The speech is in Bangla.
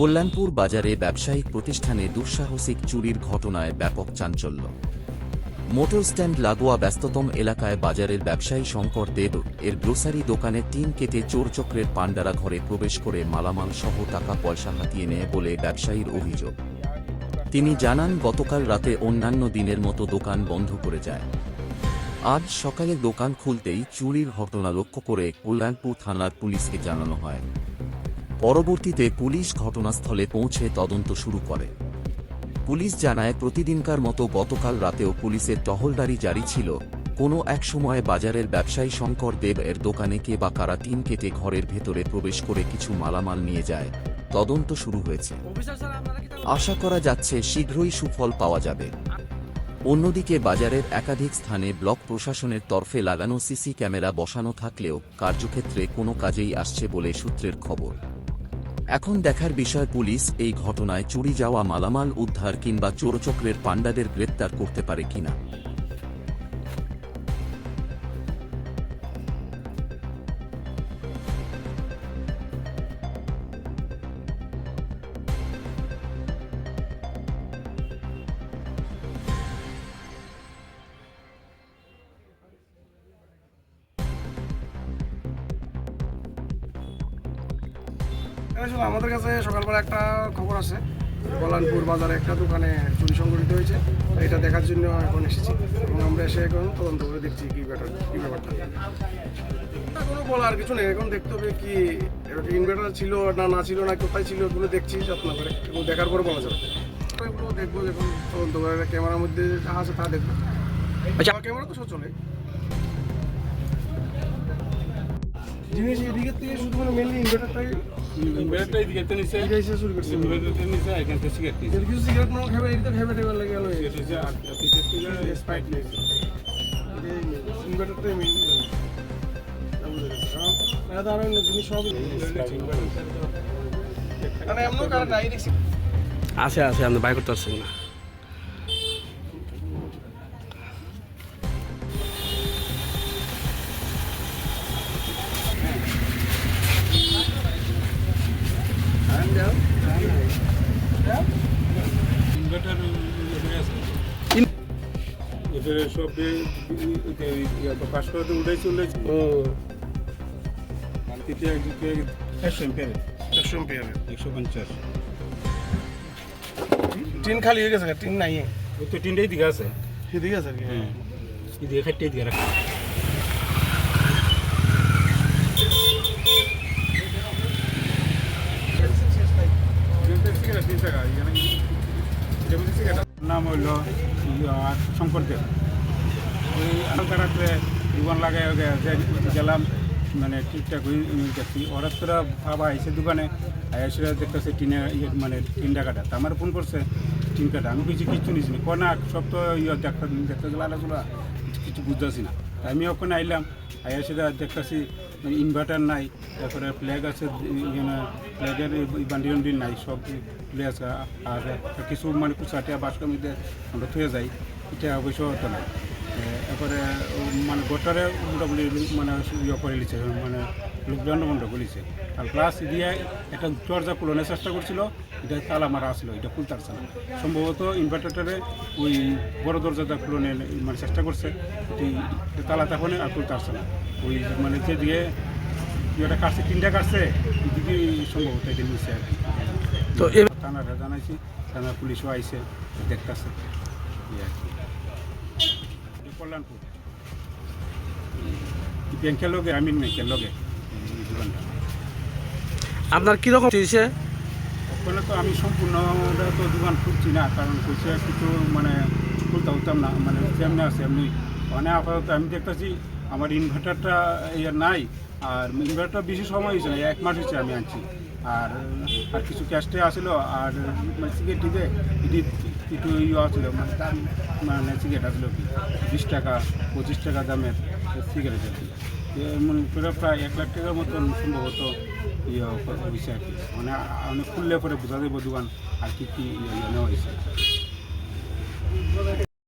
কল্যাণপুর বাজারে ব্যবসায়িক প্রতিষ্ঠানে দুঃসাহসিক চুরির ঘটনায় ব্যাপক চাঞ্চল্য। মোটর স্ট্যান্ড লাগোয়া ব্যস্ততম এলাকায় বাজারের ব্যবসায়ী শঙ্কর দেব এর গ্রোসারি দোকানের টিন কেটে চোরচক্রের পাণ্ডারা ঘরে প্রবেশ করে মালামাল সহ টাকা পয়সা হাতিয়ে নেয় বলে ব্যবসায়ীর অভিযোগ। তিনি জানান, গতকাল রাতে অন্যান্য দিনের মতো দোকান বন্ধ করে যায়। আজ সকালে দোকান খুলতেই চুরির ঘটনা লক্ষ্য করে কল্যাণপুর থানার পুলিশকে জানানো হয়। পরবর্তীতে পুলিশ ঘটনাস্থলে পৌঁছে তদন্ত শুরু করে। পুলিশ জানায়, প্রতিদিনকার মতো গতকাল রাতেও পুলিশের টহলদারি জারি ছিল। কোনো এক সময় বাজারের ব্যবসায়ী শঙ্কর দেব এর দোকানে কে বা কারা টিন কেটে ঘরের ভেতরে প্রবেশ করে কিছু মালামাল নিয়ে যায়। তদন্ত শুরু হয়েছে। আশা করা যাচ্ছে শীঘ্রই সুফল পাওয়া যাবে। অন্যদিকে বাজারের একাধিক স্থানে ব্লক প্রশাসনের তরফে লাগানো সিসি ক্যামেরা বসানো থাকলেও কার্যক্ষেত্রে কোনো কাজেই আসছে বলে সূত্রের খবর। এখন দেখার বিষয় পুলিশ এই ঘটনায় চুরি যাওয়া মালামাল উদ্ধার কিংবা চোরচক্রের পাণ্ডাদের গ্রেপ্তার করতে পারে কিনা। আমাদের কাছে সকালবেলা একটা খবর আছে, কল্যাণপুর বাজারে একটা দোকানে চুরি সংঘটিত হয়েছে। এটা দেখার জন্য এখন এসেছি এবং আমরা এসে এখন তদন্ত করে দেখছি কি ব্যাপারটা। কোনো বলার কিছু নেই, এখন দেখতে হবে কি ইনভার্টার ছিল না ছিল না কোথায় ছিল, এগুলো দেখছি যত্ন করে এবং দেখার পরে বলা যাবে। এগুলো দেখবো যখন তদন্ত করে, ক্যামেরার মধ্যে যা আছে তা দেখবো। আচ্ছা, ক্যামেরা তো সব চলে। জিনিস এদিকের থেকে শুধু মানে মেনলি ইনভার্টারটাই দিকে তো নিচে এসে শুরু করছে। ইনভার্টারটা নিচে এখান থেকে সিগারেট নিচে কিছু সিগারেট না খাবে, এদিকে খাবে টেবিল লাগে গেল এই যে আর পিটের থেকে স্পাইট নেই। ইনভার্টারটাই মেইন সাধারণ জিনিস সব মানে এমন কারণ নাই দেখছি আছে আপনি বাই করতে পারছেন না। টিন খালি হয়ে গেছে, টিন নাই তো টিনটাই দিকে আছে, সেদিকে আছে আর কি। এদিকে খাইতে দিকে রাখা। নাম হইল শঙ্কর দেব। ওই রাত্রে দোকান লাগাই গেলাম, মানে ঠিকঠাক দেখছি। ওরা তোরা বাবা এসে দোকানে এসে দেখতেছে টিনে মানে টিন কাটা। তা আমার ফোন করছে টিন কাটা। আমি কিছু নিচ্ছি না, কনা সব তো দেখতে গেলে আলোচনা কিছু বুঝতেছি না। আমি ওখানে আইলাম, সেটা দেখতেছি ইনভার্টার নাই, তারপরে ফ্ল্যাগ আছে, ফ্ল্যাগের বান্ডি নাই, সব ফ্ল্যাগ আছে। আর কিছু মানে কুচাটিয়া বাসকের মধ্যে আমরা থুয়ে যাই, এটা অবশ্য হতো নাই। এরপরে মানে গোটারে মোটামুটি মানে করে নিচ্ছে, মানে লোকজন বন্ধ করেছে। আর প্লাস দিয়ে একটা দরজা খুলানোর চেষ্টা করছিল, এটা তালা মারা আসলো, এটা খুলতে পারছে না। সম্ভবত ইনভার্টারটারে ওই বড় দরজাটা খুলানোর মানে চেষ্টা করছে, এটি তালা তখন আর খুলতে পারছে না। ওই মানে যেদিকে ইয়েটা কাটছে, তিনটা কাটছে, এদিকে সম্ভবত এটা নিচ্ছে আর কি। তো থানারা জানাইছি, থানার পুলিশও আইসে দেখতেছে আর কি। কল্যাণপুর ব্যাংকের লগে, গ্রামীণ ব্যাংকের লগে দোকানটা। আপনার কীরকম দিয়েছে? ওখানে তো আমি সম্পূর্ণ তো দোকান খুলছি না, কারণ খুলছে কিছু মানে খুলতে হতাম না, মানে যেমনি আছে এমনি। মানে আপাতত আমি দেখতেছি আমার ইনভার্টারটা নাই, আর ইনভার্টার বেশি সময় হয়েছে না, 1 মাস হয়েছে আমি আনছি। আর কিছু ক্যাশটে আসলো, আর মানে সিগারেট দিকে একটু আসলো, মানে দাম মানে সিগারেট আসলো কি 20 টাকা 25 টাকা দামের সিগারেট আর কি। মনে করে প্রায় 1 লাখ টাকার মতন সম্ভবত হয়েছে আর কি। মানে খুললে পরে বোঝা যাবে দোকান আর কি নেওয়া হয়েছে।